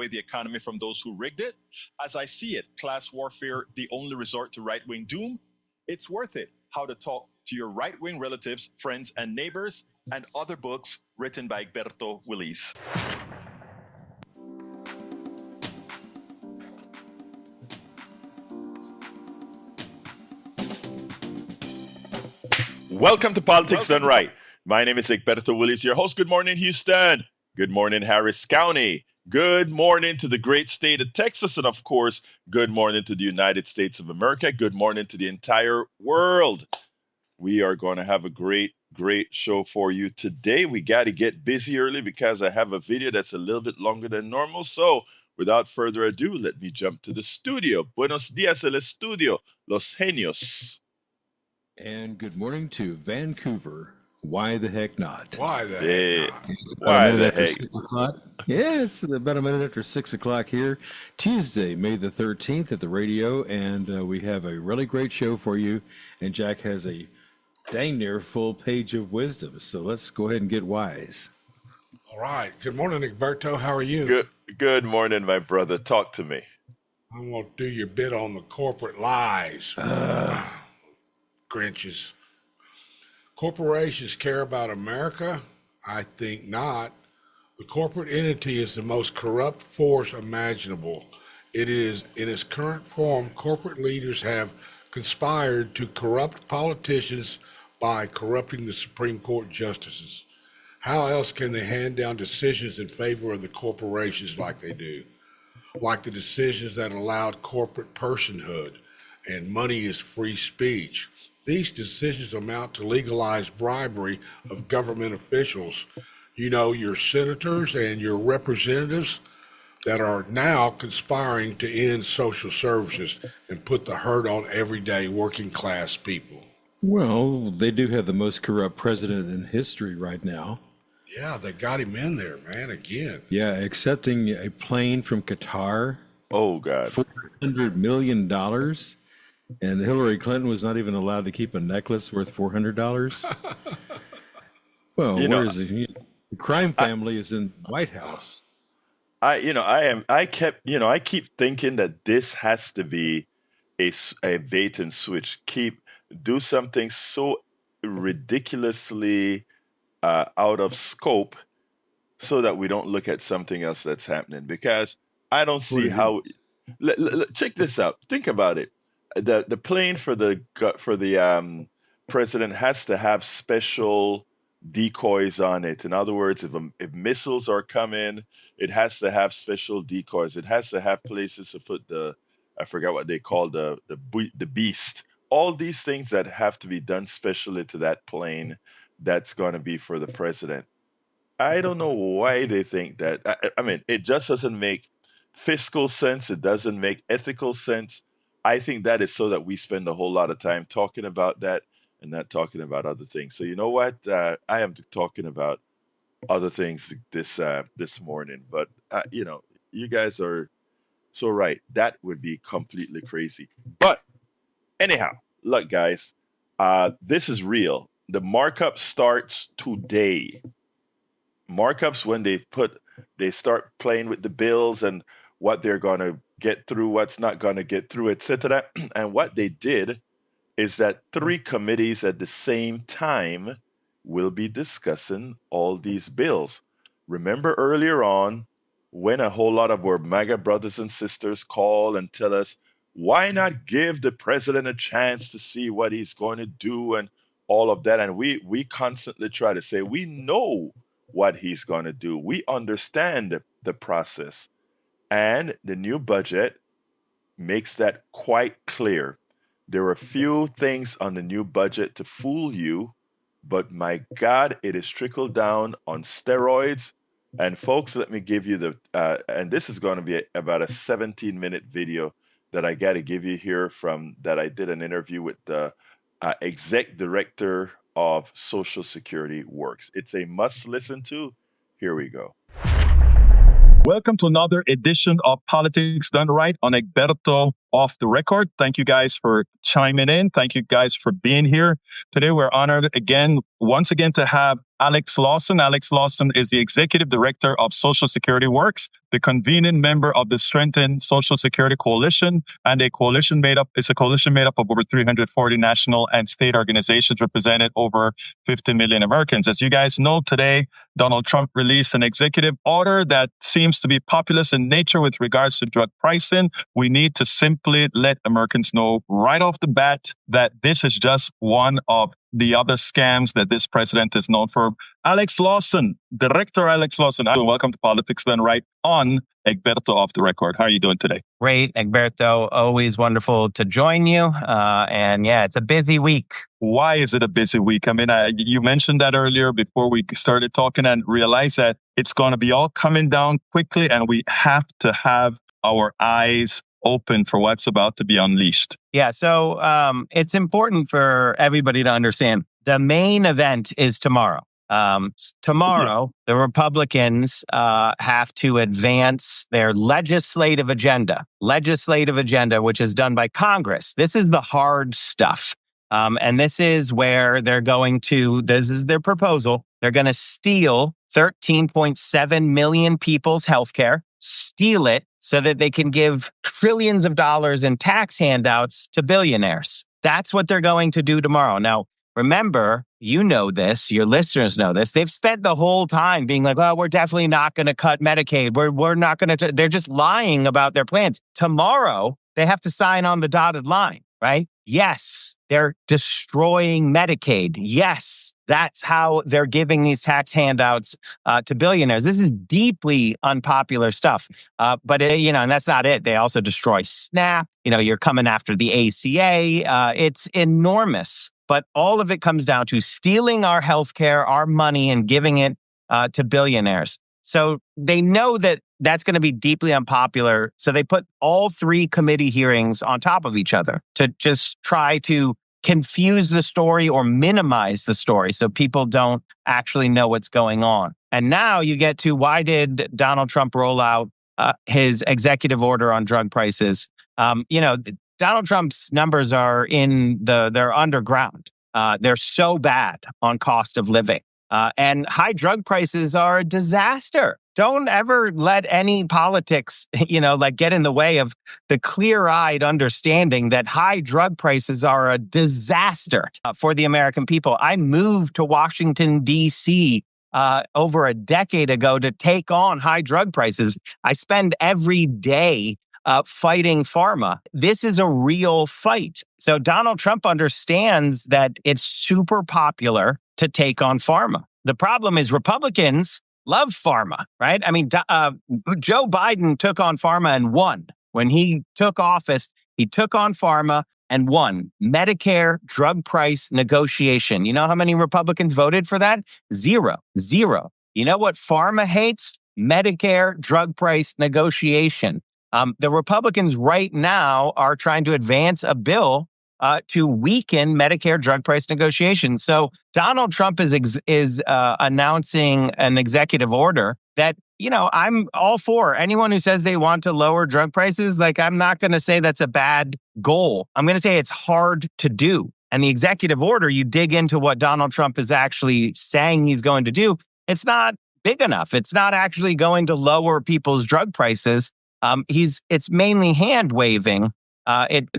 away the economy from those who rigged it. As I see it, class warfare, the only resort to right-wing doom. It's worth it. How to talk to your right-wing relatives, friends, and neighbors, and other books written by Egberto Willis. Welcome to Politics Done Right. My name is Egberto Willis, your host. Good morning, Houston. Good morning, Harris County. Good morning to the great state of Texas. And of course, good morning to the United States of America. Good morning to the entire world. We are going to have a great show for you today. We got to get busy early because I have a video that's a little bit longer than normal. So without further ado, let me jump to the studio. Buenos días, el estudio, los genios. And good morning to Vancouver. Why the heck not? Why the heck not? Why the heck? Yeah, it's about a minute after 6 o'clock here. Tuesday, May the 13th at the radio, and we have a really great show for you. And Jack has a dang near full page of wisdom. So let's go ahead and get wise. All right. Good morning, Egberto. How are you? Good morning, my brother. Talk to me. I'm going to do your bit on the corporate lies. Grinches. Corporations care about America? I think not. The corporate entity is the most corrupt force imaginable. It is, in its current form, corporate leaders have conspired to corrupt politicians by corrupting the Supreme Court justices. How else can they hand down decisions in favor of the corporations like they do? Like the decisions that allowed corporate personhood and money is free speech. These decisions amount to legalized bribery of government officials. You know, your senators and your representatives that are now conspiring to end social services and put the hurt on everyday working class people. Well, they do have the most corrupt president in history right now. Yeah, they got him in there, man, again. Yeah, accepting a plane from Qatar. Oh, God. $400 million. And Hillary Clinton was not even allowed to keep a necklace worth $400. Well, where is it? The crime family is in the White House. I keep thinking that this has to be a bait and switch. Do something so ridiculously out of scope so that we don't look at something else that's happening. Because I don't see how. Check this out. Think about it. The plane for the president has to have special decoys on it. In other words, if missiles are coming, it has to have special decoys. It has to have places to put I forgot what they call the beast. All these things that have to be done specially to that plane that's going to be for the president. I don't know why they think that. I mean, it just doesn't make fiscal sense. It doesn't make ethical sense. I think that is so that we spend a whole lot of time talking about that and not talking about other things. So you know what? I am talking about other things this morning. But you guys are so right. That would be completely crazy. But anyhow, look, guys, this is real. The markup starts today. Markups when they start playing with the bills and what they're going to get through, what's not going to get through, etc. And what they did is that 3 committees at the same time will be discussing all these bills. Remember earlier on when a whole lot of our MAGA brothers and sisters call and tell us, why not give the president a chance to see what he's going to do and all of that? And we constantly try to say, we know what he's going to do. We understand the process. And the new budget makes that quite clear. There are a few things on the new budget to fool you, but my God, it is trickled down on steroids. And folks, let me give you and this is going to be about a 17-minute video that I got to give you here that I did an interview with the exec director of Social Security Works. It's a must listen to. Here we go. Welcome to another edition of Politics Done Right on Egberto Off the Record. Thank you guys for chiming in. Thank you guys for being here. Today, we're honored once again to have Alex Lawson. Alex Lawson is the Executive Director of Social Security Works, the convening member of the Strengthened Social Security Coalition, and it's a coalition made up of over 340 national and state organizations representing over 50 million Americans. As you guys know, today, Donald Trump released an executive order that seems to be populist in nature with regards to drug pricing. We need to simply let Americans know right off the bat that this is just one of the other scams that this president is known for. Alex Lawson, Director Alex Lawson, welcome to Politics Done Right on Egberto Off the Record. How are you doing today? Great, Egberto. Always wonderful to join you. And yeah, it's a busy week. Why is it a busy week? I mean, you mentioned that earlier before we started talking, and realized that it's going to be all coming down quickly, and we have to have our eyes open for what's about to be unleashed. Yeah, so it's important for everybody to understand the main event is tomorrow. Tomorrow, the Republicans have to advance their legislative agenda, which is done by Congress. This is the hard stuff. And this is where this is their proposal. They're going to steal 13.7 million people's healthcare, steal it so that they can give trillions of dollars in tax handouts to billionaires. That's what they're going to do tomorrow. Now, remember, you know this, your listeners know this. They've spent the whole time being like, well, we're definitely not going to cut Medicaid. We're not going to. They're just lying about their plans. Tomorrow, they have to sign on the dotted line, right? Yes, they're destroying Medicaid. Yes, that's how they're giving these tax handouts to billionaires. This is deeply unpopular stuff. But and that's not it. They also destroy SNAP. You're coming after the ACA. It's enormous. But all of it comes down to stealing our healthcare, our money, and giving it to billionaires. So they know that that's going to be deeply unpopular. So they put all three committee hearings on top of each other to just try to confuse the story or minimize the story so people don't actually know what's going on. And now you get to, why did Donald Trump roll out his executive order on drug prices? Donald Trump's numbers are they're underground. They're so bad on cost of living. And high drug prices are a disaster. Don't ever let any politics, get in the way of the clear-eyed understanding that high drug prices are a disaster for the American people. I moved to Washington, D.C. Over a decade ago to take on high drug prices. I spend every day fighting pharma. This is a real fight. So Donald Trump understands that it's super popular to take on pharma. The problem is Republicans love pharma, right? I mean, Joe Biden took on pharma and won. When he took office, he took on pharma and won. Medicare drug price negotiation. You know how many Republicans voted for that? Zero. You know what pharma hates? Medicare drug price negotiation. The Republicans right now are trying to advance a bill to weaken Medicare drug price negotiations. So Donald Trump is announcing an executive order that, I'm all for. Anyone who says they want to lower drug prices, I'm not going to say that's a bad goal. I'm going to say it's hard to do. And the executive order, you dig into what Donald Trump is actually saying he's going to do, it's not big enough. It's not actually going to lower people's drug prices. It's mainly hand waving.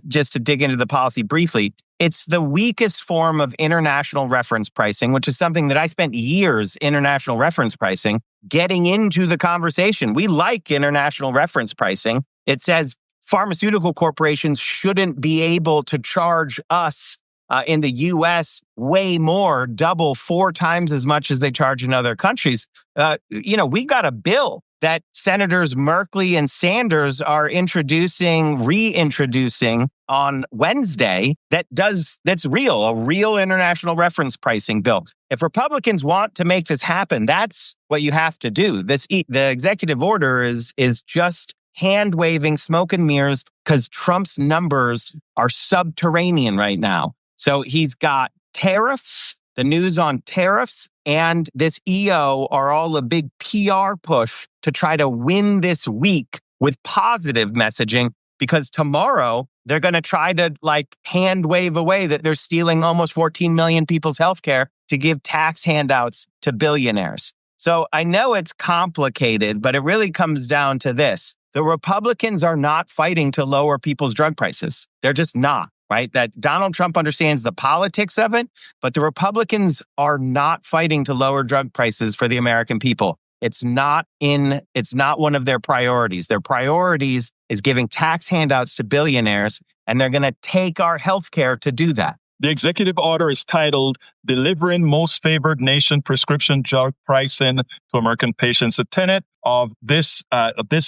Just to dig into the policy briefly, it's the weakest form of international reference pricing, which is something that I spent years international reference pricing, getting into the conversation. We like international reference pricing. It says pharmaceutical corporations shouldn't be able to charge us in the U.S. way more, double, 4 times as much as they charge in other countries. We got a bill that Senators Merkley and Sanders are reintroducing on Wednesday that's real, a real international reference pricing bill. If Republicans want to make this happen, that's what you have to do. The executive order is just hand waving, smoke and mirrors, because Trump's numbers are subterranean right now. So he's got tariffs, the news on tariffs, and this EO are all a big PR push to try to win this week with positive messaging, because tomorrow they're going to try to like hand wave away that they're stealing almost 14 million people's healthcare to give tax handouts to billionaires. So I know it's complicated, but it really comes down to this. The Republicans are not fighting to lower people's drug prices. They're just not, right? That Donald Trump understands the politics of it, but the Republicans are not fighting to lower drug prices for the American people. It's not one of their priorities. Their priorities is giving tax handouts to billionaires, and they're going to take our healthcare to do that. The executive order is titled Delivering Most Favored Nation Prescription Drug Pricing to American Patients. A tenet of this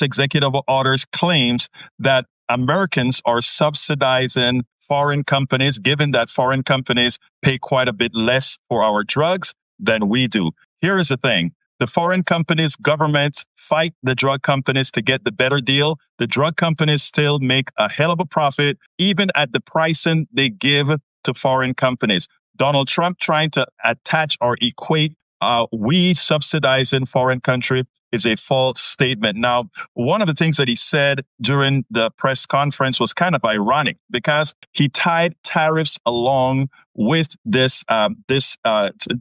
executive order's claims that Americans are subsidizing foreign companies, given that foreign companies pay quite a bit less for our drugs than we do. Here is the thing. The foreign companies, governments fight the drug companies to get the better deal. The drug companies still make a hell of a profit, even at the pricing they give to foreign companies. Donald Trump trying to attach or equate we subsidizing foreign country is a false statement. Now, one of the things that he said during the press conference was kind of ironic because he tied tariffs along with this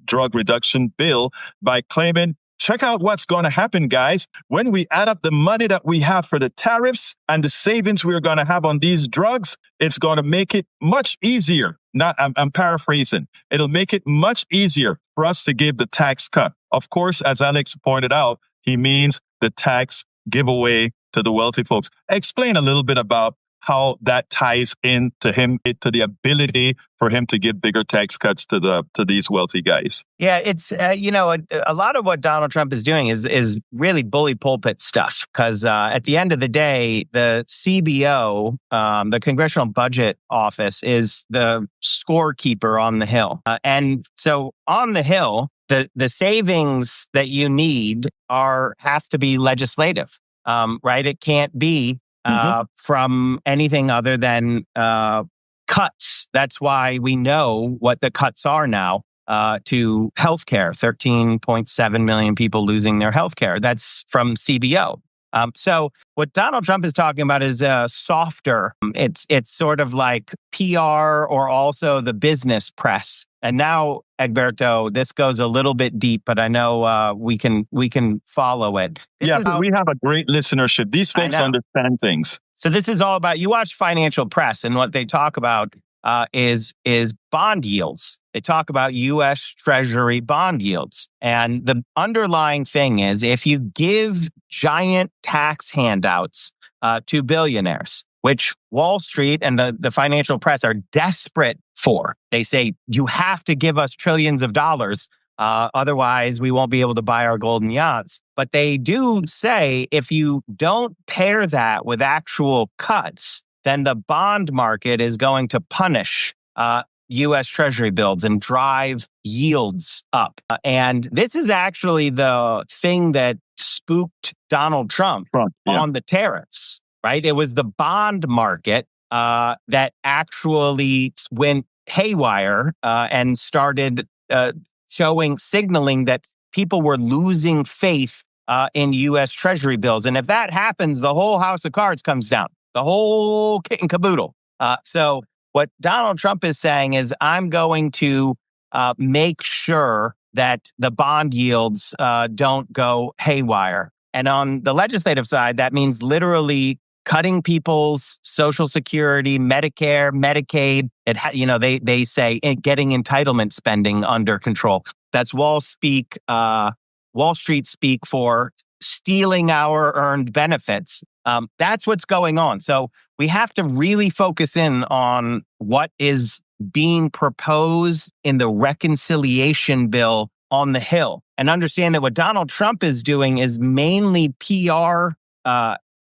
drug reduction bill by claiming, check out what's going to happen, guys. When we add up the money that we have for the tariffs and the savings we're going to have on these drugs, it's going to make it much easier. I'm paraphrasing. It'll make it much easier for us to give the tax cut. Of course, as Alex pointed out, he means the tax giveaway to the wealthy folks. Explain a little bit about how that ties into to the ability for him to give bigger tax cuts to these wealthy guys. Yeah, it's a lot of what Donald Trump is doing is really bully pulpit stuff. Because at the end of the day, the CBO, the Congressional Budget Office, is the scorekeeper on the Hill, and so on the Hill, the savings that you need have to be legislative, right? It can't be from anything other than cuts. That's why we know what the cuts are now to healthcare. 13.7 million people losing their healthcare. That's from CBO. So what Donald Trump is talking about is softer. It's sort of like PR or also the business press. And now, Egberto, this goes a little bit deep, but I know we can follow it. We have a great listenership. These folks understand things. So this is all about, you watch financial press, and what they talk about is bond yields. They talk about U.S. Treasury bond yields. And the underlying thing is, if you give giant tax handouts to billionaires, which Wall Street and the financial press are desperate for, they say, you have to give us trillions of dollars. Otherwise, we won't be able to buy our golden yachts. But they do say, if you don't pair that with actual cuts, then the bond market is going to punish U.S. Treasury bills and drive yields up. And this is actually the thing that spooked Donald Trump on the tariffs, right? It was the bond market that actually went haywire and started signaling that people were losing faith in U.S. Treasury bills. And if that happens, the whole house of cards comes down, the whole kit and caboodle. So what Donald Trump is saying is, I'm going to make sure that the bond yields don't go haywire. And on the legislative side, that means literally cutting people's Social Security, Medicare, Medicaid. They say getting entitlement spending under control. That's Wall Street speak for stealing our earned benefits. That's what's going on. So we have to really focus in on what is being proposed in the reconciliation bill on the Hill, and understand that what Donald Trump is doing is mainly PR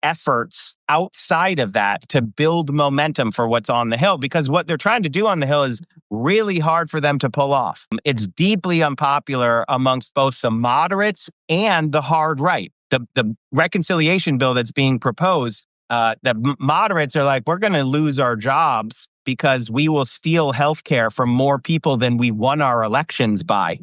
efforts outside of that to build momentum for what's on the Hill, because what they're trying to do on the Hill is really hard for them to pull off. It's deeply unpopular amongst both the moderates and the hard right. The reconciliation bill that's being proposed, the moderates are like, we're going to lose our jobs because we will steal healthcare from more people than we won our elections by.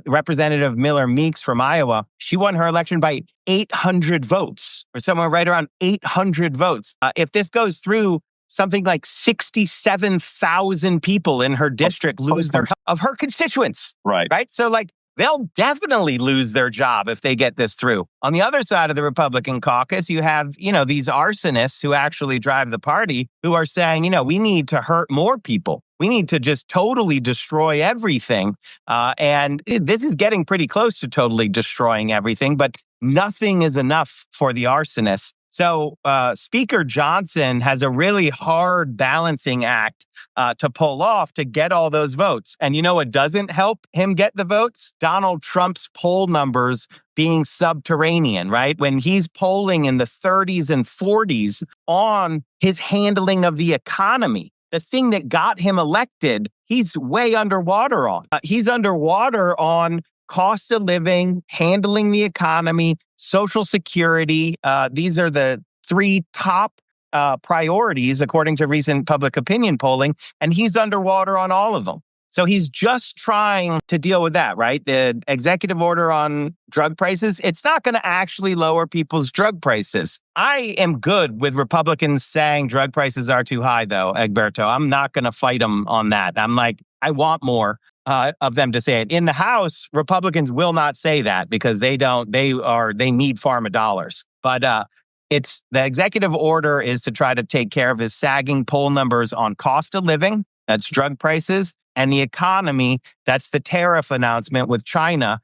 Representative Miller Meeks from Iowa, she won her election by 800 votes, or somewhere right around 800 votes. If this goes through, something like 67,000 people in her district lose their of her constituents. Right. Right. So they'll definitely lose their job if they get this through. On the other side of the Republican caucus, you have, these arsonists who actually drive the party who are saying, we need to hurt more people. We need to just totally destroy everything. And this is getting pretty close to totally destroying everything, but nothing is enough for the arsonists. So Speaker Johnson has a really hard balancing act to pull off to get all those votes. And you know what doesn't help him get the votes? Donald Trump's poll numbers being subterranean, right? When he's polling in the 30s and 40s on his handling of the economy, the thing that got him elected, he's way underwater on. He's underwater on cost of living, handling the economy, Social Security. These are the three top priorities, according to recent public opinion polling, and he's underwater on all of them. So he's just trying to deal with that, right? The executive order on drug prices, it's not going to actually lower people's drug prices. I am good with Republicans saying drug prices are too high, though, Egberto. I'm not going to fight them on that. I'm like, I want more of them to say it. In the House, Republicans will not say that because they need pharma dollars. But it's the executive order is to try to take care of his sagging poll numbers on cost of living, that's drug prices, and the economy, that's the tariff announcement with China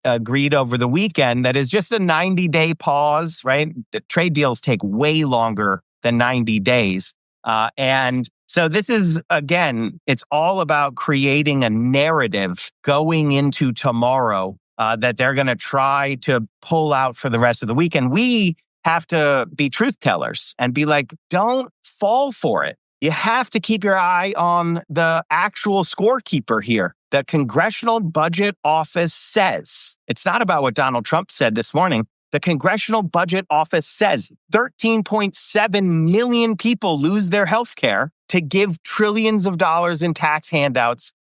agreed over the weekend. That is just a 90-day pause, right? The trade deals take way longer than 90 days. And so this is, again, it's all about creating a narrative going into tomorrow that they're going to try to pull out for the rest of the week. And we have to be truth tellers and be like, don't fall for it. You have to keep your eye on the actual scorekeeper here. The Congressional Budget Office says, it's not about what Donald Trump said this morning. The Congressional Budget Office says 13.7 million people lose their health care to give trillions of dollars in tax handouts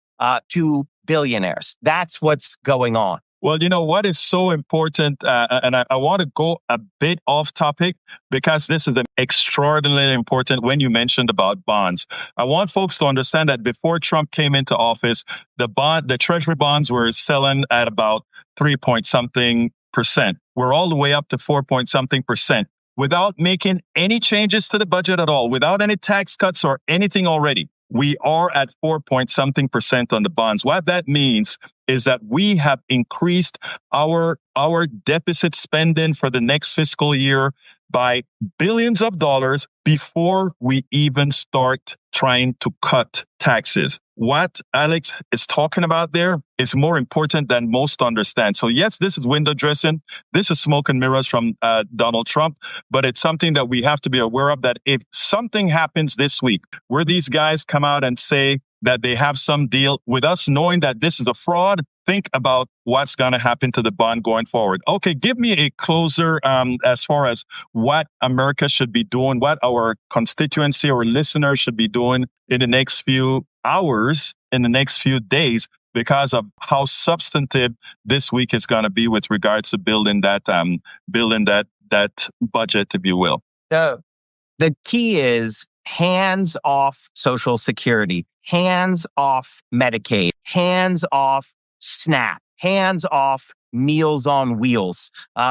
to billionaires. That's what's going on. Well, you know what is so important, and I want to go a bit off topic because this is extraordinarily important when you mentioned about bonds. I want folks to understand that before Trump came into office, the Treasury bonds were selling at about 3-point-something%. We're all the way up to 4-point-something% without making any changes to the budget at all, without any tax cuts or anything already. We are at 4-point-something% on the bonds. What that means is that we have increased our deficit spending for the next fiscal year by billions of dollars before we even start trying to cut taxes. What Alex is talking about there is more important than most understand. So yes, this is window dressing. This is smoke and mirrors from Donald Trump, but it's something that we have to be aware of, that if something happens this week where these guys come out and say that they have some deal with us, knowing that this is a fraud, think about what's going to happen to the bond going forward. Okay, give me a closer as far as what America should be doing, what our constituency or listeners should be doing in the next few hours, in the next few days, because of how substantive this week is going to be with regards to building that budget, if you will. The key is hands off Social Security, hands off Medicaid, hands off SNAP, hands off Meals on Wheels.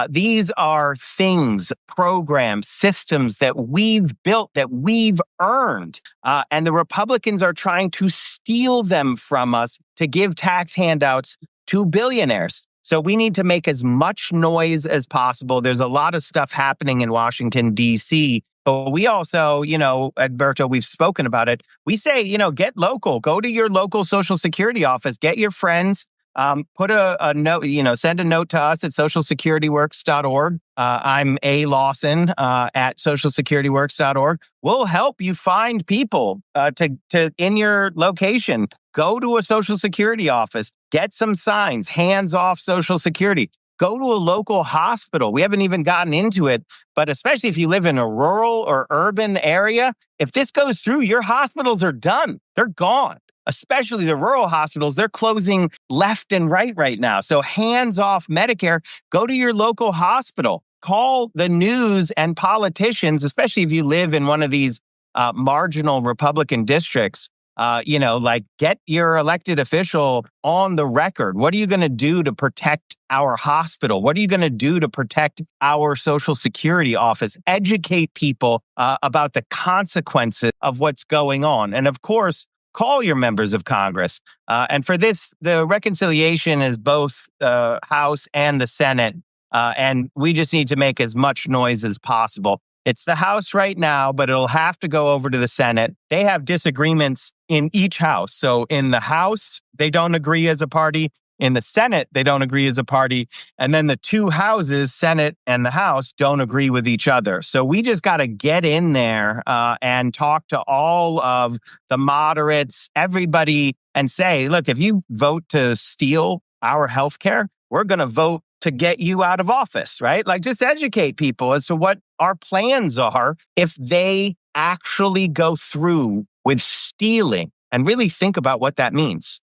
These are things, programs, systems that we've built, that we've earned. And the Republicans are trying to steal them from us to give tax handouts to billionaires. So we need to make as much noise as possible. There's a lot of stuff happening in Washington, D.C., but we also, Egberto, we've spoken about it. We say, get local. Go to your local Social Security office. Get your friends. Put a note, send a note to us at socialsecurityworks.org. I'm A. Lawson at socialsecurityworks.org. We'll help you find people to in your location. Go to a Social Security office. Get some signs. Hands off Social Security. Go to a local hospital. We haven't even gotten into it, but especially if you live in a rural or urban area, if this goes through, your hospitals are done. They're gone. especially the rural hospitals, they're closing left and right now. So hands off Medicare, go to your local hospital, call the news and politicians, especially if you live in one of these marginal Republican districts. Like get your elected official on the record. What are you going to do to protect our hospital? What are you going to do to protect our Social Security office? Educate people about the consequences of what's going on. And of course, call your members of Congress. And for this, the reconciliation is both the House and the Senate. And we just need to make as much noise as possible. It's the House right now, but it'll have to go over to the Senate. They have disagreements in each house. So in the House, they don't agree as a party. In the Senate, they don't agree as a party. And then the two houses, Senate and the House, don't agree with each other. So we just got to get in there and talk to all of the moderates, everybody, and say, look, if you vote to steal our health care, we're going to vote to get you out of office, right? Like just educate people as to what our plans are if they actually go through with stealing and really think about what that means.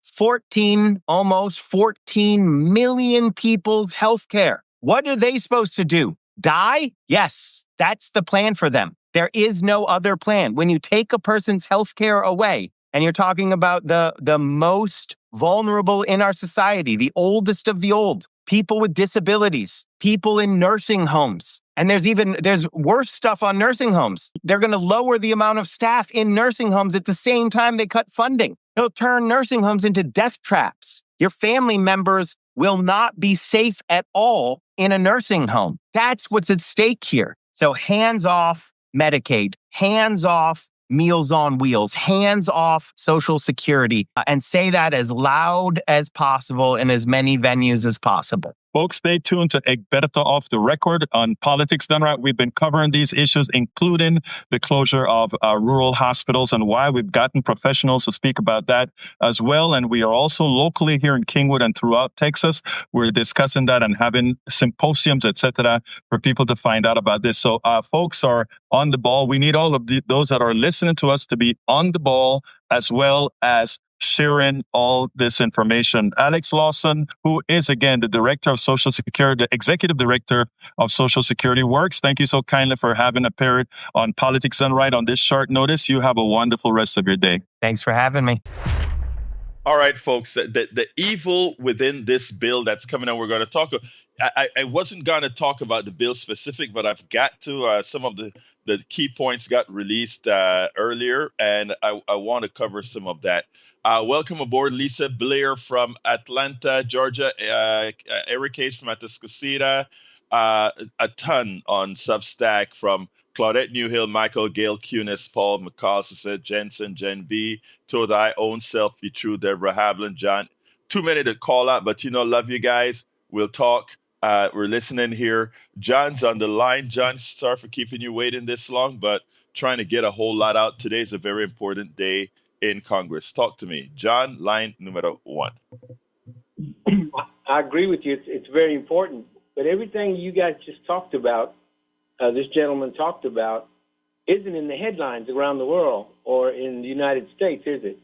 Almost 14 million people's healthcare. What are they supposed to do? Die? Yes, that's the plan for them. There is no other plan. When you take a person's healthcare away, and you're talking about the most vulnerable in our society, the oldest of the old, people with disabilities, people in nursing homes. And there's worse stuff on nursing homes. They're going to lower the amount of staff in nursing homes at the same time they cut funding. They'll turn nursing homes into death traps. Your family members will not be safe at all in a nursing home. That's what's at stake here. So hands off Medicaid, hands off Meals on Wheels, hands off Social Security, and say that as loud as possible in as many venues as possible. Folks, stay tuned to Egberto Off the Record on Politics Done Right. We've been covering these issues, including the closure of rural hospitals and why we've gotten professionals to speak about that as well. And we are also locally here in Kingwood and throughout Texas. We're discussing that and having symposiums, etc., for people to find out about this. So folks are on the ball. We need all of those that are listening to us to be on the ball as well as sharing all this information. Alex Lawson, who is again the Director of Social Security, the Executive Director of Social Security Works. Thank you so kindly for having appeared on Politics Done Right on this short notice. You have a wonderful rest of your day. Thanks for having me. All right, folks, the evil within this bill that's coming out, we're going to talk. I wasn't going to talk about the bill specific, but I've got to. Some of the key points got released earlier, and I want to cover some of that. Welcome aboard, Lisa Blair from Atlanta, Georgia, Eric Hayes from Atascocita, a ton on Substack from Claudette Newhill, Michael, Gail Cunis, Paul McCall, Jensen, Jen B, Todai, Own Self, Be True, Deborah Hablin, John. Too many to call out, but love you guys. We'll talk. We're listening here. John's on the line. John, sorry for keeping you waiting this long, but trying to get a whole lot out. Today's a very important day in Congress. Talk to me. John, line numero 1. I agree with you. It's very important. But everything you guys just talked about, this gentleman talked about, isn't in the headlines around the world or in the United States, is it?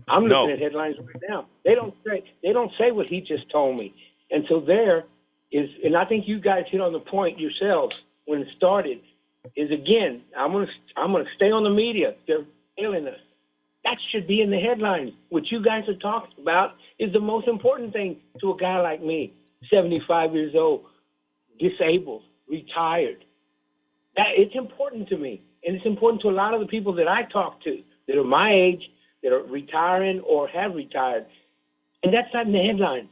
I'm looking at headlines right now. They don't say what he just told me. And so there is, and I think you guys hit on the point yourselves when it started, is again, I'm gonna stay on the media. They're failing us. That should be in the headlines. What you guys are talking about is the most important thing to a guy like me, 75 years old, disabled, retired. It's important to me, and it's important to a lot of the people that I talk to that are my age, that are retiring or have retired, and that's not in the headlines.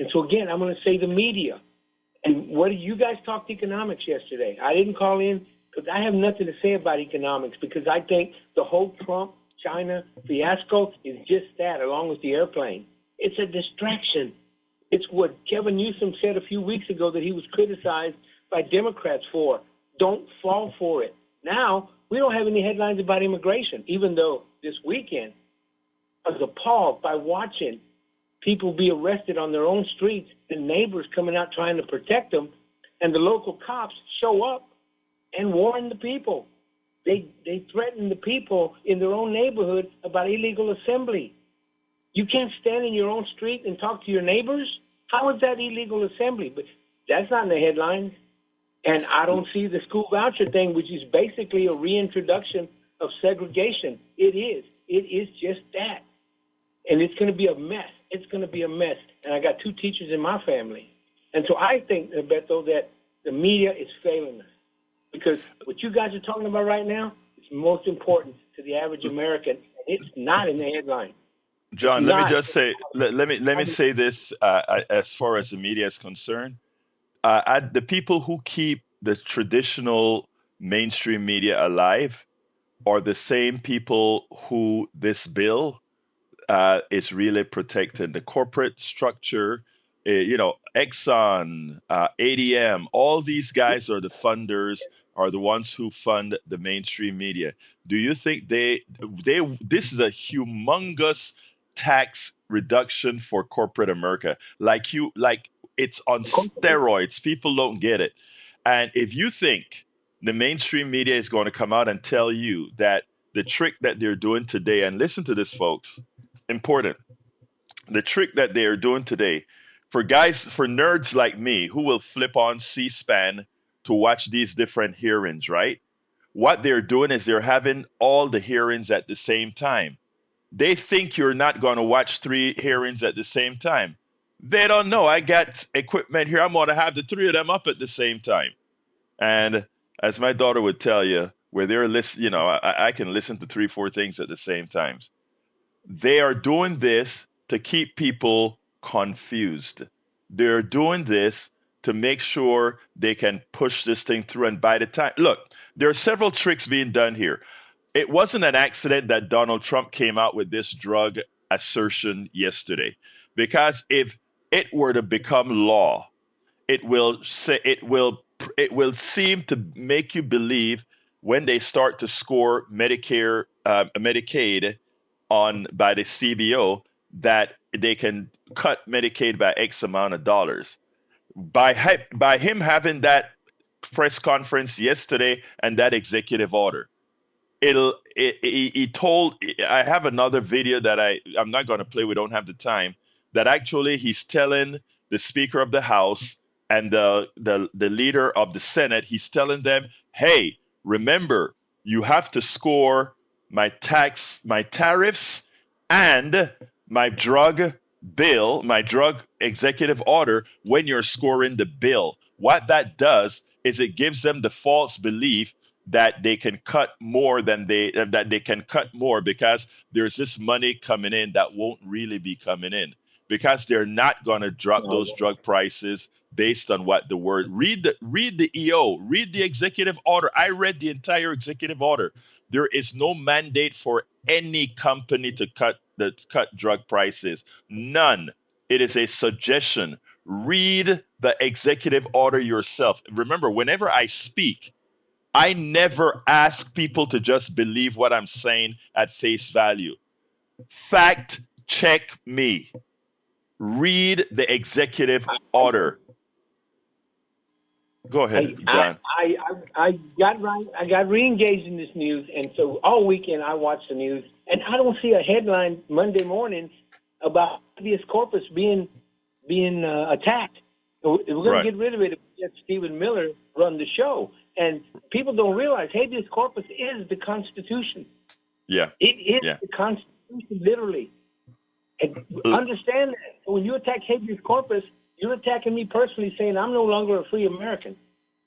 And so, again, I'm going to say the media. And what did you guys talked economics yesterday? I didn't call in because I have nothing to say about economics because I think the whole Trump-China fiasco is just that, along with the airplane. It's a distraction. It's what Kevin Newsom said a few weeks ago that he was criticized by Democrats for. Don't fall for it. Now, we don't have any headlines about immigration, even though this weekend I was appalled by watching people be arrested on their own streets, the neighbors coming out trying to protect them, and the local cops show up and warn the people. They threaten the people in their own neighborhood about illegal assembly. You can't stand in your own street and talk to your neighbors? How is that illegal assembly? But that's not in the headlines. And I don't see the school voucher thing, which is basically a reintroduction of segregation. It is. It is just that. And it's going to be a mess. It's going to be a mess. And I got 2 teachers in my family. And so I think, Beto, that the media is failing us. Because what you guys are talking about right now is most important to the average American. It's not in the headline. John, let me just say, let me say this as far as the media is concerned. The people who keep the traditional mainstream media alive are the same people who this bill is really protecting. The corporate structure, Exxon, ADM, all these guys are the funders, are the ones who fund the mainstream media. Do you think this is a humongous tax reduction for corporate America? Like it's on steroids. People don't get it. And if you think the mainstream media is going to come out and tell you that the trick that they're doing today, and listen to this, folks, important. The trick that they are doing today for nerds like me who will flip on C-SPAN to watch these different hearings, right? What they're doing is they're having all the hearings at the same time. They think you're not going to watch 3 hearings at the same time. They don't know. I got equipment here. I'm going to have the 3 of them up at the same time. And as my daughter would tell you, where they're listening, I can listen to 3, 4 things at the same time. They are doing this to keep people confused. They're doing this to make sure they can push this thing through. And by the time, look, there are several tricks being done here. It wasn't an accident that Donald Trump came out with this drug assertion yesterday, because if it were to become law, it will seem to make you believe when they start to score Medicaid by the CBO that they can cut Medicaid by X amount of dollars. By him having that press conference yesterday and that executive order, he told, I have another video that I'm not going to play, we don't have the time, that actually he's telling the Speaker of the House and the leader of the Senate, he's telling them, hey, remember, you have to score my tariffs and my drug bill, my drug executive order when you're scoring the bill. What that does is it gives them the false belief that they can cut more because there's this money coming in that won't really be coming in, because they're not going to drop those drug prices based on what the word. Read the EO, read the executive order. I read the entire executive order. There is no mandate for any company to cut drug prices. None. It is a suggestion. Read the executive order yourself. Remember, whenever I speak, I never ask people to just believe what I'm saying at face value. Fact check me. Read the executive order. Go ahead, John. I got re-engaged in this news, and so all weekend I watched the news, and I don't see a headline Monday morning about habeas corpus being attacked. We're going to get rid of it if we let Stephen Miller run the show. And people don't realize habeas corpus is the Constitution. Yeah. It is the Constitution, literally. And understand that. So when you attack habeas corpus, you're attacking me personally, saying I'm no longer a free American.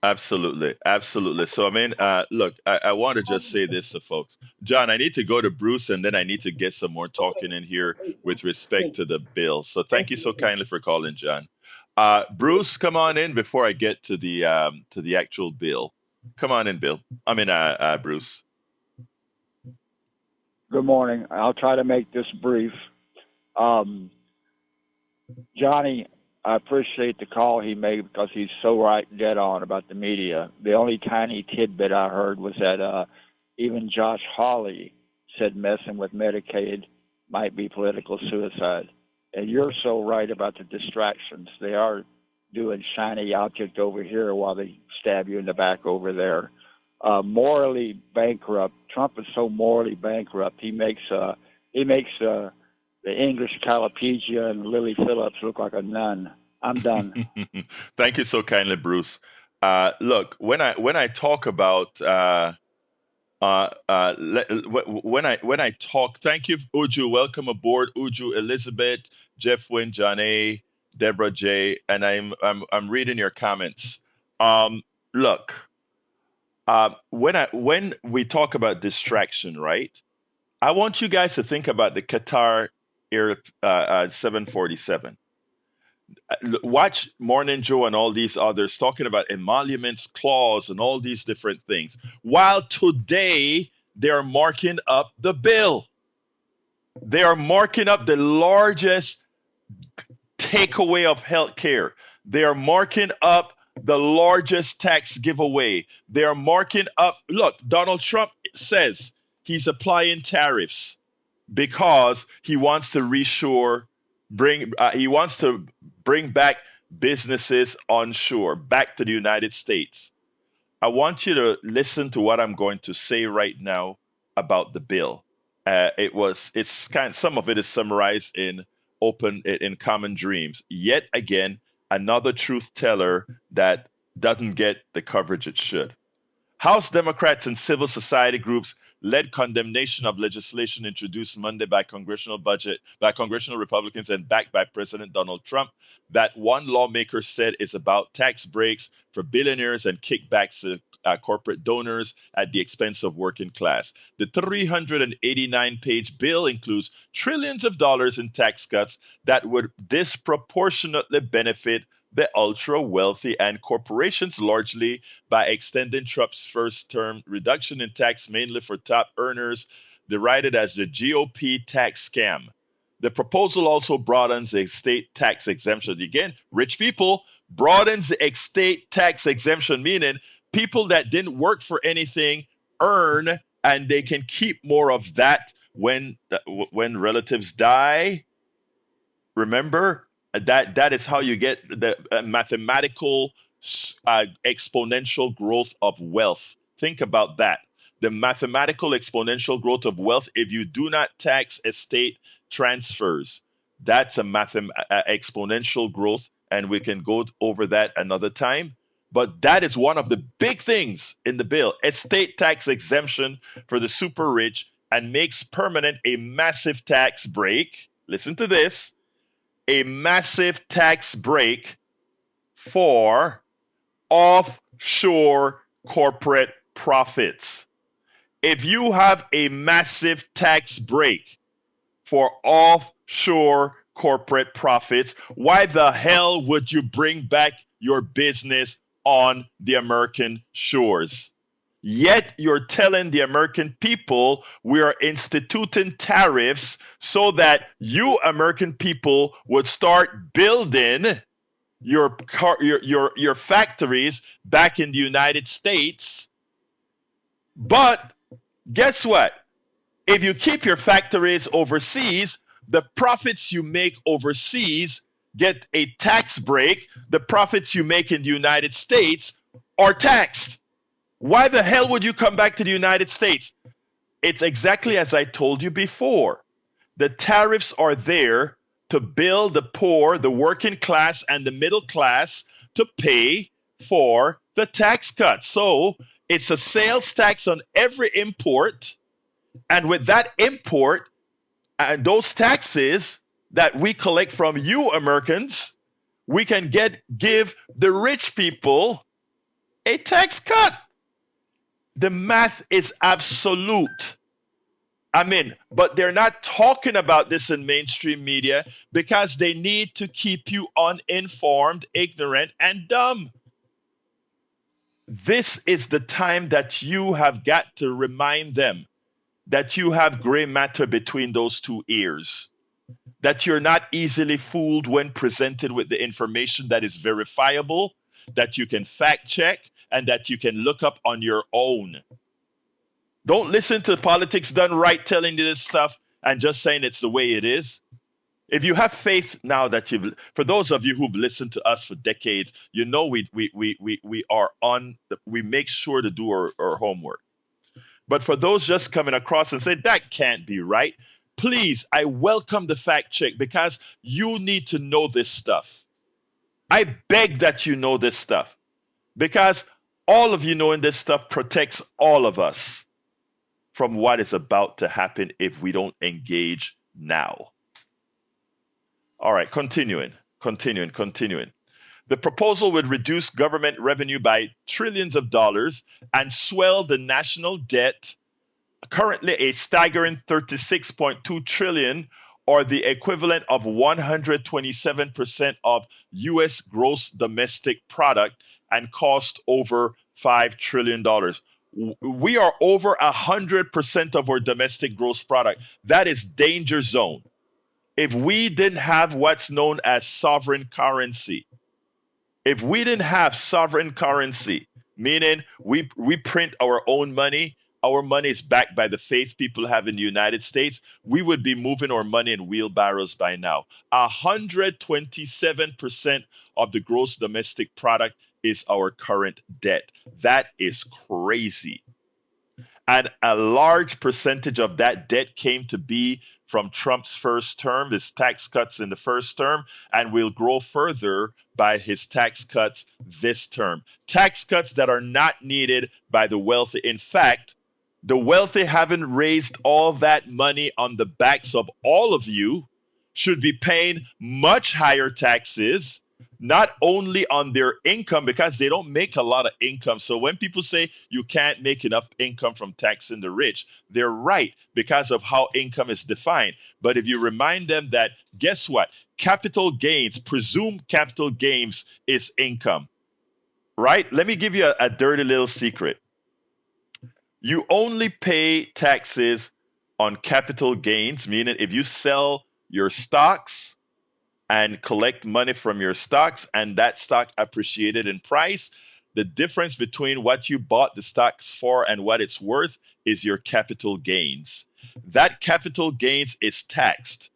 Absolutely. Absolutely. So, I mean, look, I want to just say this to folks. John, I need to go to Bruce, and then I need to get some more talking in here with respect to the bill. So thank you so kindly for calling, John. Bruce, come on in before I get to the actual bill. Come on in, Bill. Bruce. Good morning. I'll try to make this brief. Johnny, I appreciate the call he made because he's so right, dead on about the media. The only tiny tidbit I heard was that even Josh Hawley said messing with Medicaid might be political suicide. And you're so right about the distractions. They are doing shiny object over here while they stab you in the back over there. Morally bankrupt. Trump is so morally bankrupt. He makes the the English Calopegia and Lily Phillips look like a nun. I'm done. Thank you so kindly, Bruce. Look, when I talk about when I talk, thank you, Uju. Welcome aboard, Uju, Elizabeth, Jeff Wynn, John A, Deborah J, and I'm reading your comments. Look, when we talk about distraction, right? I want you guys to think about the Qatar Air 747. Watch Morning Joe and all these others talking about emoluments clause and all these different things. While today they're marking up the bill. They are marking up the largest takeaway of healthcare. They are marking up the largest tax giveaway. They are marking up. Look, Donald Trump says he's applying tariffs because he wants to reshore, he wants to bring back businesses onshore, back to the United States. I want you to listen to what I'm going to say right now about the bill. Some of it is summarized in Common Dreams. Yet again, another truth teller that doesn't get the coverage it should. House Democrats and civil society groups led condemnation of legislation introduced Monday by congressional Republicans and backed by President Donald Trump that one lawmaker said is about tax breaks for billionaires and kickbacks to corporate donors at the expense of working class. The 389-page bill includes trillions of dollars in tax cuts that would disproportionately benefit the ultra wealthy and corporations, largely by extending Trump's first term reduction in tax mainly for top earners, derided as the GOP tax scam. The proposal also broadens the estate tax exemption. Again, rich people broadens the estate tax exemption, meaning people that didn't work for anything earn and they can keep more of that when relatives die. Remember, that is how you get the mathematical exponential growth of wealth. Think about that. The mathematical exponential growth of wealth, if you do not tax estate transfers, that's a exponential growth, and we can go over that another time. But that is one of the big things in the bill: estate tax exemption for the super rich, and makes permanent a massive tax break. Listen to this. A massive tax break for offshore corporate profits. If you have a massive tax break for offshore corporate profits, why the hell would you bring back your business on the American shores? Yet you're telling the American people we are instituting tariffs so that you American people would start building your factories back in the United States. But guess what? If you keep your factories overseas, the profits you make overseas get a tax break. The profits you make in the United States are taxed. Why the hell would you come back to the United States? It's exactly as I told you before. The tariffs are there to bill the poor, the working class, and the middle class to pay for the tax cuts. So it's a sales tax on every import. And with that import and those taxes that we collect from you Americans, we can give the rich people a tax cut. The math is absolute. But they're not talking about this in mainstream media because they need to keep you uninformed, ignorant, and dumb. This is the time that you have got to remind them that you have gray matter between those two ears, that you're not easily fooled when presented with the information that is verifiable, that you can fact check, and that you can look up on your own. Don't listen to politics done right telling you this stuff and just saying it's the way it is. If you have faith now that for those of you who've listened to us for decades, you know we make sure to do our homework. But for those just coming across and say that can't be right, please, I welcome the fact check because you need to know this stuff. I beg that you know this stuff because all of you knowing this stuff protects all of us from what is about to happen if we don't engage now. All right, continuing. The proposal would reduce government revenue by trillions of dollars and swell the national debt, currently a staggering 36.2 trillion, or the equivalent of 127% of US gross domestic product, and cost over $5 trillion. We are over 100% of our domestic gross product. That is danger zone. If we didn't have what's known as sovereign currency, meaning we print our own money is backed by the faith people have in the United States, we would be moving our money in wheelbarrows by now. 127% of the gross domestic product is our current debt. That is crazy. And a large percentage of that debt came to be from Trump's first term, his tax cuts in the first term, and will grow further by his tax cuts this term. Tax cuts that are not needed by the wealthy. In fact, the wealthy, having raised all that money on the backs of all of you, should be paying much higher taxes, not only on their income, because they don't make a lot of income. So when people say you can't make enough income from taxing the rich, they're right because of how income is defined. But if you remind them that, guess what? Capital gains, presumed capital gains is income, right? Let me give you a dirty little secret. You only pay taxes on capital gains, meaning if you sell your stocks and collect money from your stocks and that stock appreciated in price, the difference between what you bought the stocks for and what it's worth is your capital gains. That capital gains is taxed,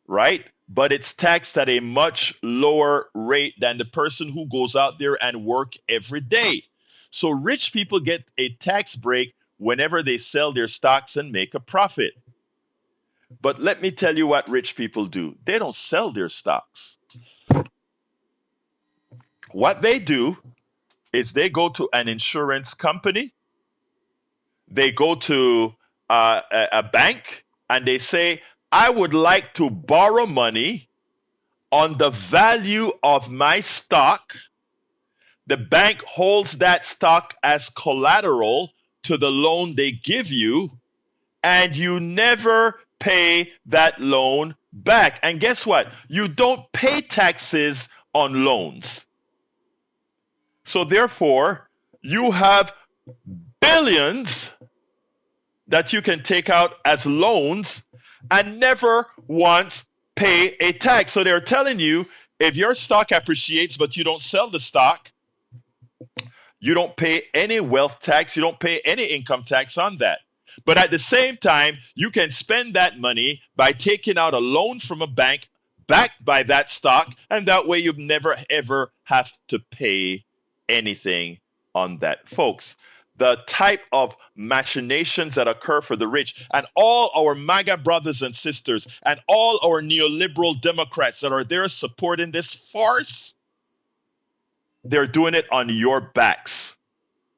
right? But it's taxed at a much lower rate than the person who goes out there and work every day. So rich people get a tax break whenever they sell their stocks and make a profit. But let me tell you what rich people do. They don't sell their stocks. What they do is they go to an insurance company, they go to a bank, and they say, I would like to borrow money on the value of my stock. The bank holds that stock as collateral to the loan they give you, and you never pay that loan back. And guess what? You don't pay taxes on loans. So therefore, you have billions that you can take out as loans and never once pay a tax. So they're telling you, if your stock appreciates but you don't sell the stock, you don't pay any wealth tax, you don't pay any income tax on that. But at the same time, you can spend that money by taking out a loan from a bank backed by that stock, and that way you never ever have to pay anything on that. Folks, the type of machinations that occur for the rich, and all our MAGA brothers and sisters, and all our neoliberal Democrats that are there supporting this farce, they're doing it on your backs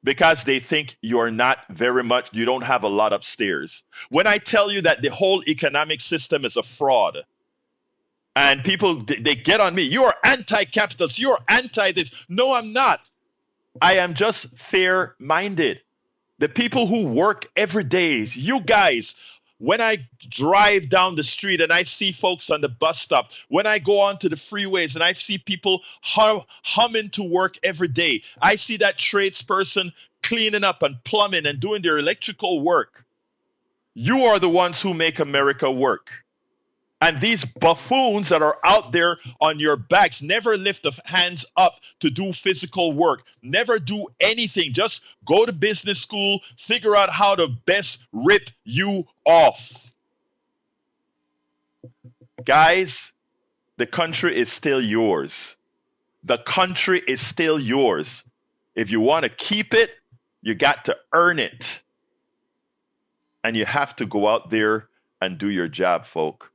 because they think you don't have a lot upstairs. When I tell you that the whole economic system is a fraud, and people, they get on me, you're anti-capitalist, you're anti-this. No, I'm not. I am just fair-minded. The people who work every day, you guys, when I drive down the street and I see folks on the bus stop, when I go onto the freeways and I see people humming to work every day, I see that tradesperson cleaning up and plumbing and doing their electrical work. You are the ones who make America work. And these buffoons that are out there on your backs never lift the hands up to do physical work, never do anything. Just go to business school, figure out how to best rip you off. Guys, the country is still yours. The country is still yours. If you want to keep it, you got to earn it. And you have to go out there and do your job, folk.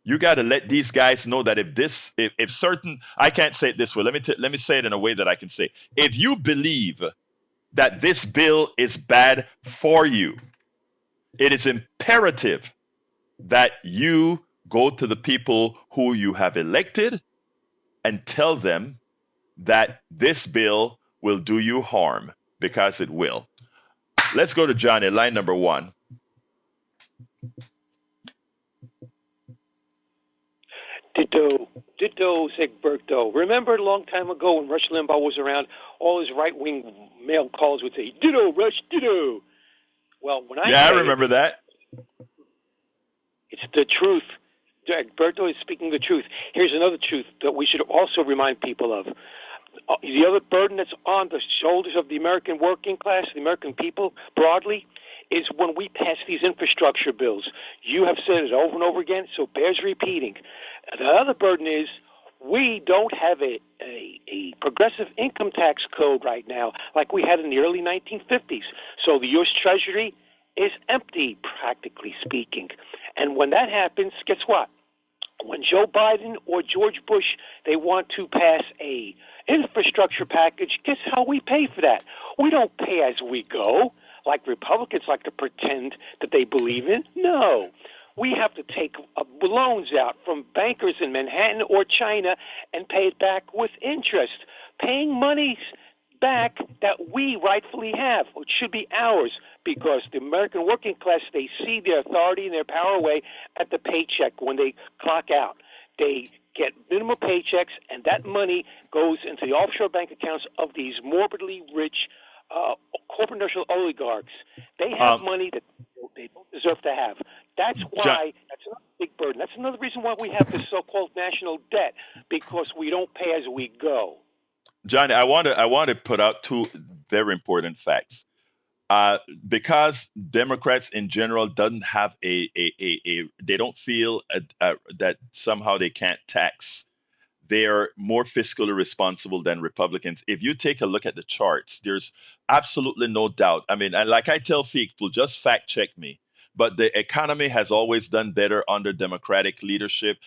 You got to let these guys know that if certain, I can't say it this way. Let me say it in a way that I can say. If you believe that this bill is bad for you, it is imperative that you go to the people who you have elected and tell them that this bill will do you harm, because it will. Let's go to Johnny, line number 1. Ditto, Egberto. Remember a long time ago when Rush Limbaugh was around, all his right-wing male callers would say, ditto, Rush, ditto. Well, when I Yeah, I say remember that. it's the truth. Egberto is speaking the truth. Here's another truth that we should also remind people of. The other burden that's on the shoulders of the American working class, the American people broadly, is when we pass these infrastructure bills. You have said it over and over again, so it bears repeating. The other burden is we don't have a progressive income tax code right now like we had in the early 1950s. So the U.S. Treasury is empty, practically speaking. And when that happens, guess what? When Joe Biden or George Bush, they want to pass a infrastructure package, guess how we pay for that? We don't pay as we go, like Republicans like to pretend that they believe in. No. We have to take loans out from bankers in Manhattan or China and pay it back with interest, paying monies back that we rightfully have, which should be ours, because the American working class, they see their authority and their power away at the paycheck when they clock out. They get minimum paychecks, and that money goes into the offshore bank accounts of these morbidly rich corporate industrial oligarchs. They have money that they don't deserve to have. That's why, that's another big burden. That's another reason why we have this so-called national debt, because we don't pay as we go. Johnny, I want to put out 2 very important facts. Because Democrats in general doesn't have they don't feel that somehow they can't tax. They are more fiscally responsible than Republicans. If you take a look at the charts, there's absolutely no doubt. I mean, and like I tell people, just fact check me. But the economy has always done better under Democratic leadership.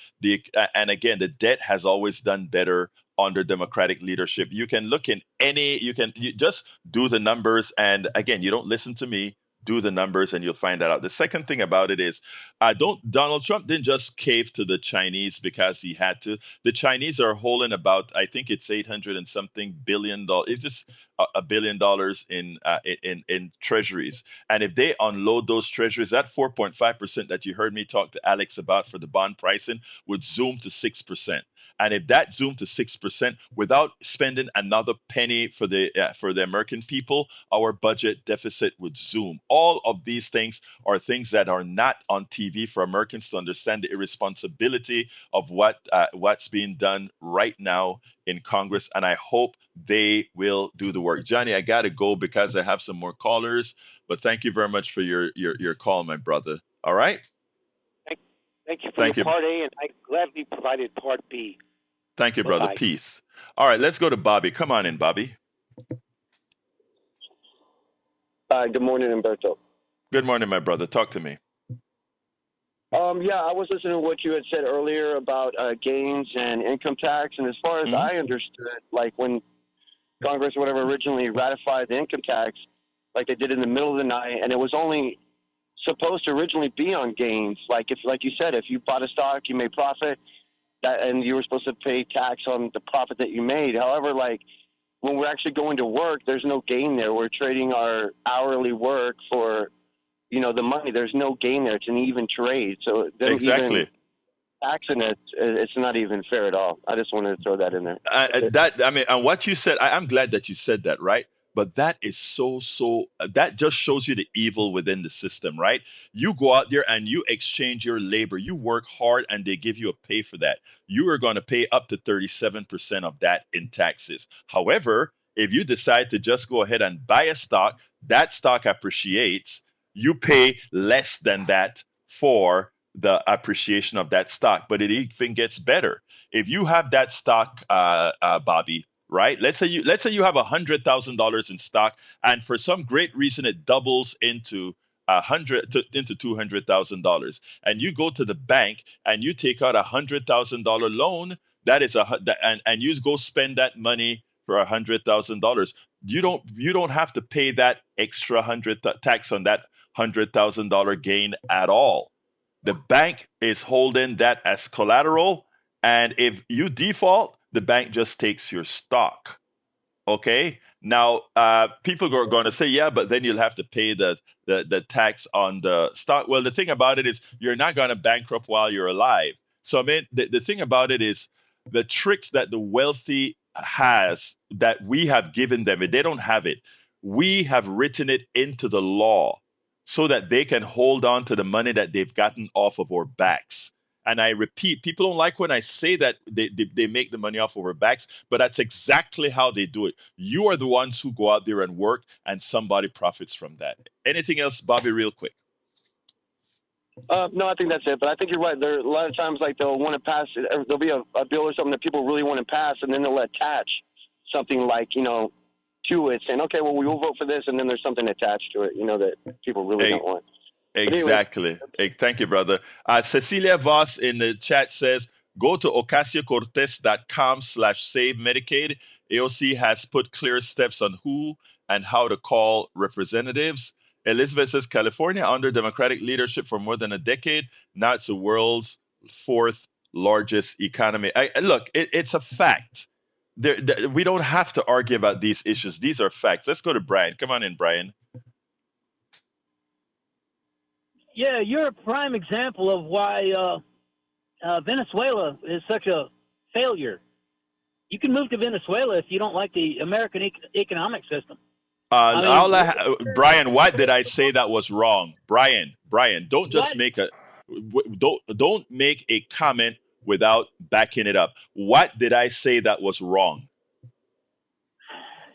And again, the debt has always done better under Democratic leadership. You can look in you just do the numbers. And again, you don't listen to me. Do the numbers and you'll find that out. The second thing about it is, Donald Trump didn't just cave to the Chinese because he had to. The Chinese are holding about, I think it's 800 and something $billion. It's just $1 billion in treasuries. And if they unload those treasuries, that 4.5% that you heard me talk to Alex about for the bond pricing would zoom to 6%. And if that zoomed to 6% without spending another penny for the American people, our budget deficit would zoom. All of these things are things that are not on TV for Americans to understand the irresponsibility of what's being done right now in Congress. And I hope they will do the work. Johnny, I got to go because I have some more callers. But thank you very much for your call, my brother. All right. Thank you for your part A, and I gladly provided part B. Thank you, brother. Peace. All right, let's go to Bobby. Come on in, Bobby. Good morning, Umberto. Good morning, my brother. Talk to me. Yeah, I was listening to what you had said earlier about gains and income tax. And as far as I understood, like when Congress or whatever originally ratified the income tax, like they did in the middle of the night, and it was only supposed to originally be on gains. Like you said, if you bought a stock, you made profit, and you were supposed to pay tax on the profit that you made. However, like when we're actually going to work, there's no gain there. We're trading our hourly work for, the money. There's no gain there. It's an even trade. So exactly. Even taxing it, it's not even fair at all. I just wanted to throw that in there. And what you said, I'm glad that you said that, right? But that is that just shows you the evil within the system, right? You go out there and you exchange your labor. You work hard and they give you a pay for that. You are going to pay up to 37% of that in taxes. However, if you decide to just go ahead and buy a stock, that stock appreciates, you pay less than that for the appreciation of that stock. But it even gets better. If you have that stock, Bobby, right? Let's say you have $100,000 in stock, and for some great reason it doubles into into $200,000, and you go to the bank and you take out $100,000 loan, that is and you go spend that money for $100,000. You don't have to pay that extra tax on that $100,000 gain at all. The bank is holding that as collateral, and if you default, the bank just takes your stock. Okay. Now, people are going to say, yeah, but then you'll have to pay the tax on the stock. Well, the thing about it is you're not going to bankrupt while you're alive. So, I mean, the thing about it is the tricks that the wealthy has that we have given them, they don't have it. We have written it into the law so that they can hold on to the money that they've gotten off of our backs. And I repeat, people don't like when I say that they make the money off of our backs, but that's exactly how they do it. You are the ones who go out there and work, and somebody profits from that. Anything else, Bobby, real quick? No, I think that's it. But I think you're right. There are a lot of times like they'll want to pass. There'll be a bill or something that people really want to pass, and then they'll attach something like to it, saying, okay, well, we will vote for this, and then there's something attached to it, that people really don't want. Exactly. Thank you, brother. Cecilia Voss in the chat says, go to ocasio-cortez.com/save Medicaid. AOC has put clear steps on who and how to call representatives. Elizabeth says, California under Democratic leadership for more than a decade. Now it's the world's fourth largest economy. Look, it's a fact. We don't have to argue about these issues. These are facts. Let's go to Brian. Come on in, Brian. Yeah, you're a prime example of why Venezuela is such a failure. You can move to Venezuela if you don't like the American economic system. Brian, what did I say that was wrong? Brian, don't just don't make a comment without backing it up. What did I say that was wrong?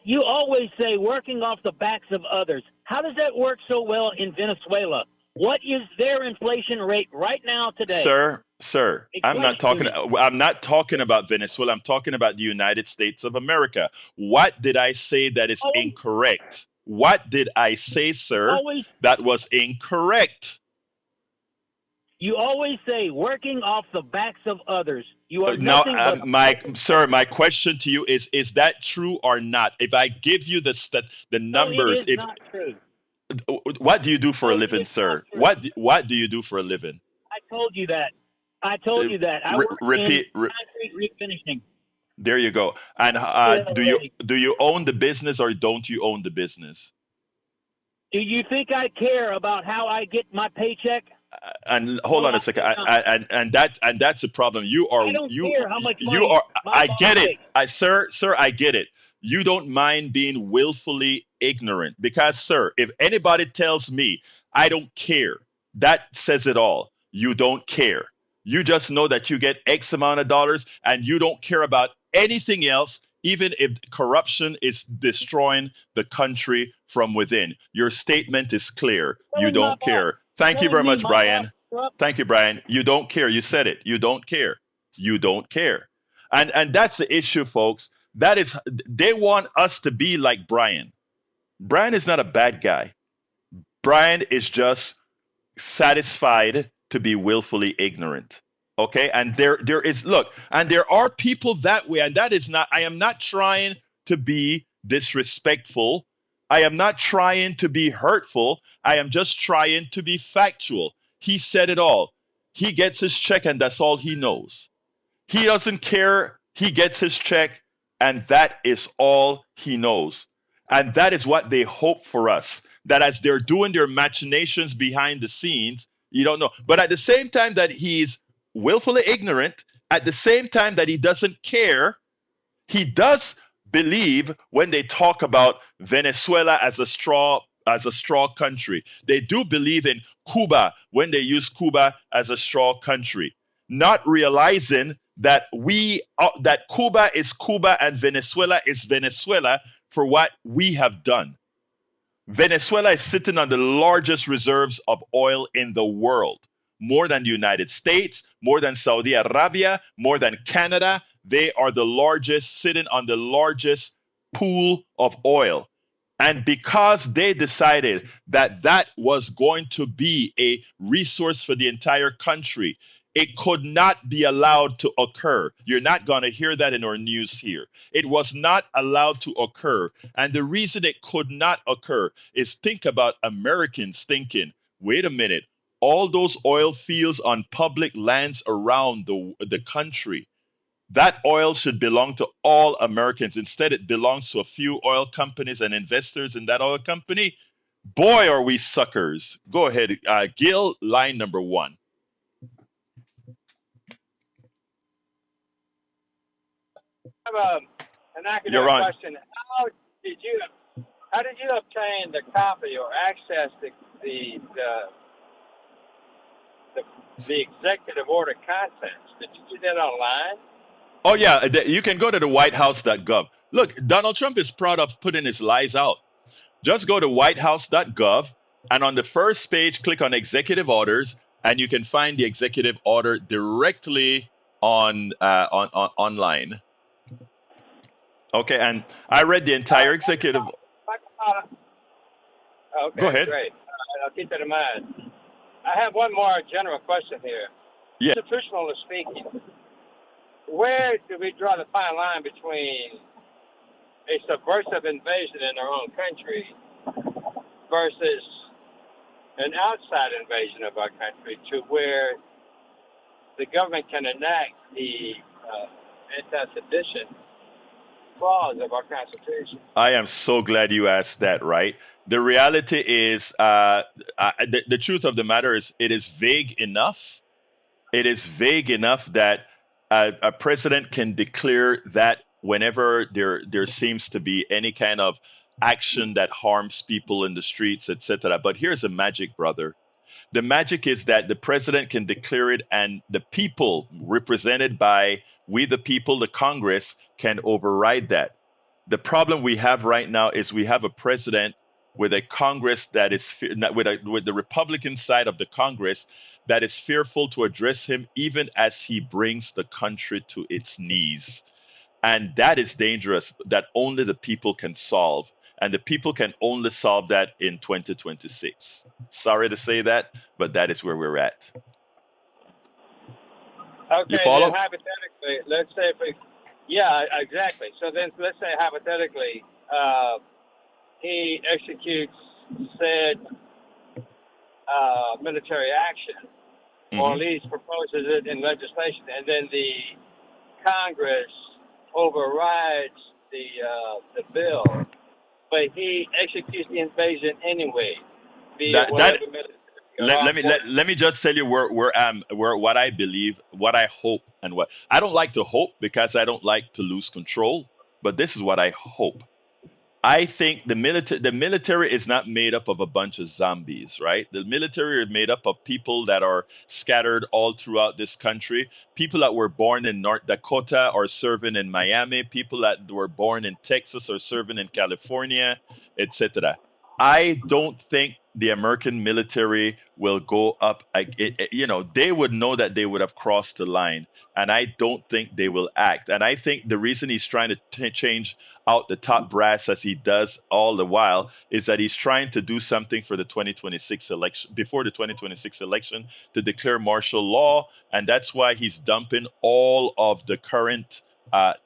You always say working off the backs of others. How does that work so well in Venezuela? What is their inflation rate right now today? Sir, I'm not talking about Venezuela. I'm talking about the United States of America. What did I say that is incorrect? What did I say, sir, that was incorrect? You always say working off the backs of others. You are nothing but my question to you is that true or not? If I give you the numbers, it is not true. What do you do for a living, sir? What do you do for a living? I told you that. I work in concrete refinishing. There you go. And do you own the business or don't you own the business? Do you think I care about how I get my paycheck? And hold on a second. And that's the problem. I don't care how much money I get it. Sir, I get it. You don't mind being willfully ignorant because, sir, if anybody tells me I don't care, that says it all. You don't care. You just know that you get X amount of dollars and you don't care about anything else, even if corruption is destroying the country from within. Your statement is clear. You don't care. Thank you very much, Brian. Thank you, Brian. You don't care. You said it. You don't care. You don't care. And that's the issue, folks. That is, they want us to be like Brian. Brian is not a bad guy. Brian is just satisfied to be willfully ignorant. Okay? And there are people that way, and that is not, I am not trying to be disrespectful. I am not trying to be hurtful. I am just trying to be factual. He said it all. He gets his check and that's all he knows. He doesn't care. He gets his check and that is all he knows. And that is what they hope for us. That as they're doing their machinations behind the scenes, you don't know. But at the same time that he's willfully ignorant, at the same time that he doesn't care, he does believe when they talk about Venezuela as a straw country. They do believe in Cuba when they use Cuba as a straw country, not realizing that that Cuba is Cuba and Venezuela is Venezuela for what we have done. Venezuela is sitting on the largest reserves of oil in the world, more than the United States, more than Saudi Arabia, more than Canada. They are the largest, sitting on the largest pool of oil. And because they decided that that was going to be a resource for the entire country, it could not be allowed to occur. You're not going to hear that in our news here. It was not allowed to occur. And the reason it could not occur is think about Americans thinking, wait a minute, all those oil fields on public lands around the country, that oil should belong to all Americans. Instead, it belongs to a few oil companies and investors in that oil company. Boy, are we suckers. Go ahead, Gil, line number one. I have an You're academic on. question. How did you obtain the copy or access the executive order contents? Did you do that online? Oh, yeah, you can go to the whitehouse.gov. Look, Donald Trump is proud of putting his lies out. Just go to whitehouse.gov, and on the first page, click on executive orders, and you can find the executive order directly on online. Okay, and I read the entire executive. Okay, Go ahead. great. I'll keep that in mind. I have one more general question here. Yeah. Institutionally speaking, where do we draw the fine line between a subversive invasion in our own country versus an outside invasion of our country, to where the government can enact the anti-sedition clause of our Constitution? I am so glad you asked that, right? The reality is, the truth of the matter is, it is vague enough. It is vague enough that a president can declare that whenever there seems to be any kind of action that harms people in the streets, etc. But here's a magic, brother. The magic is that the president can declare it, and the people, represented by we the people, the Congress, can override that. The problem we have right now is we have a president with a Congress that is with the Republican side of the Congress that is fearful to address him, even as he brings the country to its knees. And that is dangerous, that only the people can solve. And the people can only solve that in 2026. Sorry to say that, but that is where we're at. Okay, You follow? then hypothetically, let's say yeah, exactly. So then let's say hypothetically, he executes said military action, or at least proposes it in legislation, and then the Congress overrides the bill, but he executes the invasion anyway. Let me just tell you where what I believe, what I hope, and what I don't like to hope, because I don't like to lose control. But this is what I hope. I think the military is not made up of a bunch of zombies, right? The military is made up of people that are scattered all throughout this country. People that were born in North Dakota are serving in Miami. People that were born in Texas are serving in California, etc. I don't think the American military will go up. They would know that they would have crossed the line, and I don't think they will act. And I think the reason he's trying to change out the top brass as he does all the while is that he's trying to do something for the 2026 election, before the 2026 election, to declare martial law, and that's why he's dumping all of the current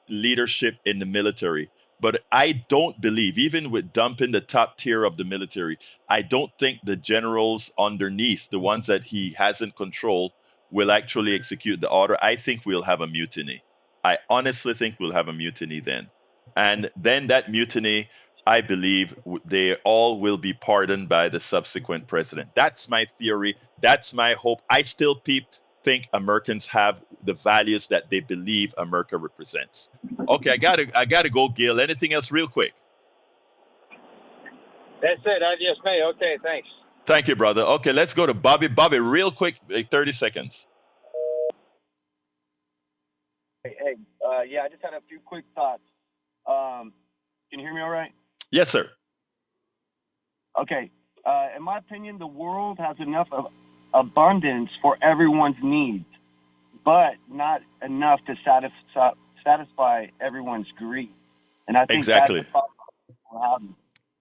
leadership in the military. But I don't believe, even with dumping the top tier of the military, I don't think the generals underneath, the ones that he hasn't controlled, will actually execute the order. I think we'll have a mutiny. I honestly think we'll have a mutiny then. And then that mutiny, I believe they all will be pardoned by the subsequent president. That's my theory. That's my hope. I still think Americans have the values that they believe America represents. Okay, I gotta go, Gil. Anything else real quick? That's it. I just made. Okay, thanks. Thank you, brother. Okay, let's go to Bobby. Bobby, real quick, 30 seconds. Yeah, I just had a few quick thoughts. Can you hear me all right? Yes, sir. Okay. In my opinion, the world has enough of abundance for everyone's needs, but not enough to satisfy everyone's greed. And I think exactly. That's the problem we're having.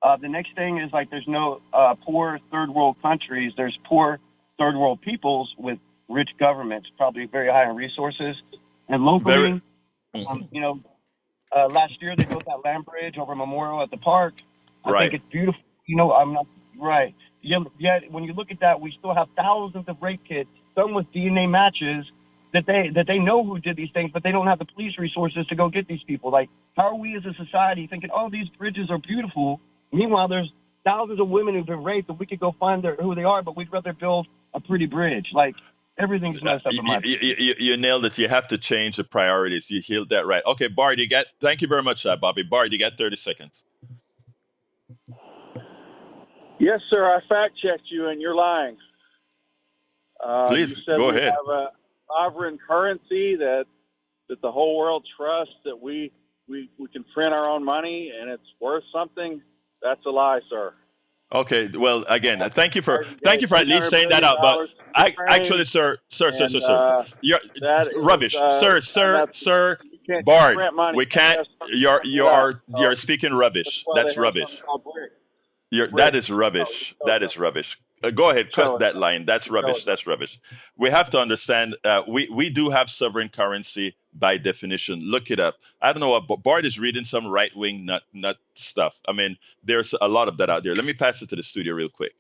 The next thing is like there's no poor third world countries. There's poor third world peoples with rich governments, probably very high in resources. And locally, last year they built that land bridge over Memorial at the park. I think it's beautiful. I'm not right. Yet when you look at that, we still have thousands of rape kits, some with DNA matches that they know who did these things, but they don't have the police resources to go get these people. Like, how are we as a society thinking, oh, these bridges are beautiful? Meanwhile, there's thousands of women who've been raped, and we could go find who they are, but we'd rather build a pretty bridge. Like, everything's messed up in my opinion. You nailed it. You have to change the priorities. You healed that right. Okay, Bard, thank you very much, Bobby. Bard, you got 30 seconds. Yes, sir. I fact-checked you, and you're lying. Please, you said go we ahead. have a sovereign currency that the whole world trusts, that we can print our own money, and it's worth something. That's a lie, sir. Okay, well, again, thank you for at least saying that out. But actually, sir, you're rubbish, sir. Bard, we can't. You're speaking rubbish. That's rubbish. That is rubbish. That is rubbish. Go ahead, cut that line. That's rubbish. That's rubbish. We have to understand. We do have sovereign currency by definition. Look it up. I don't know what Bart is reading some right wing nut stuff. I mean, there's a lot of that out there. Let me pass it to the studio real quick.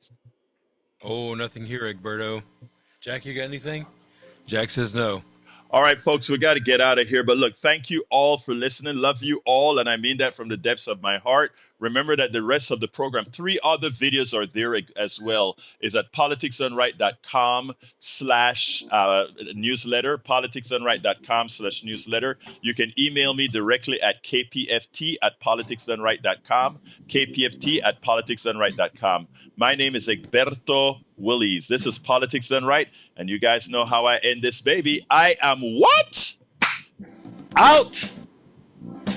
Oh, nothing here, Egberto. Jack, you got anything? Jack says no. All right, folks, we got to get out of here. But look, thank you all for listening. Love you all. And I mean that from the depths of my heart. Remember that the rest of the program, 3 other videos are there as well, is at politicsdoneright.com/newsletter, politicsdoneright.com/newsletter. You can email me directly at kpft@politicsdoneright.com, kpft@politicsdoneright.com. My name is Egberto Willies. This is Politics Done Right, and you guys know how I end this baby. I am what? Out!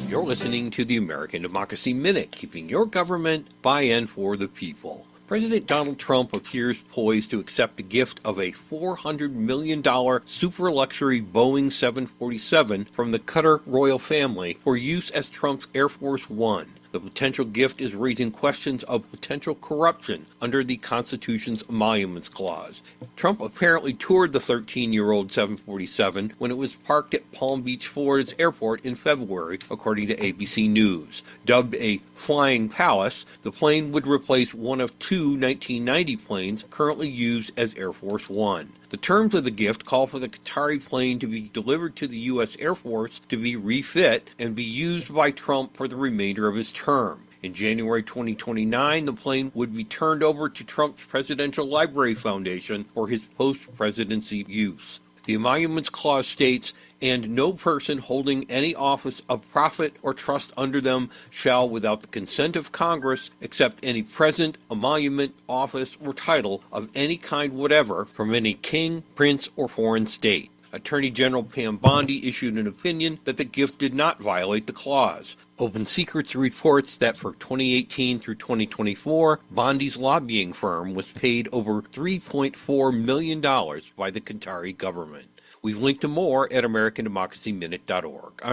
You're listening to the American Democracy Minute, keeping your government by and for the people. President Donald Trump appears poised to accept a gift of a $400 million super luxury Boeing 747 from the Qatar royal family for use as Trump's Air Force One. The potential gift is raising questions of potential corruption under the Constitution's Emoluments Clause. Trump apparently toured the 13-year-old 747 when it was parked at Palm Beach, Florida's airport in February, according to ABC News. Dubbed a Flying Palace, the plane would replace one of 2 1990 planes currently used as Air Force One. The terms of the gift call for the Qatari plane to be delivered to the U.S. Air Force to be refit and be used by Trump for the remainder of his term. In January 2029, the plane would be turned over to Trump's Presidential Library Foundation for his post-presidency use. The Emoluments Clause states, "And no person holding any office of profit or trust under them shall, without the consent of Congress, accept any present, emolument, office, or title of any kind whatever from any king, prince, or foreign state." Attorney General Pam Bondi issued an opinion that the gift did not violate the clause. Open Secrets reports that for 2018 through 2024, Bondi's lobbying firm was paid over $3.4 million by the Qatari government. We've linked to more at AmericanDemocracyMinute.org. I'm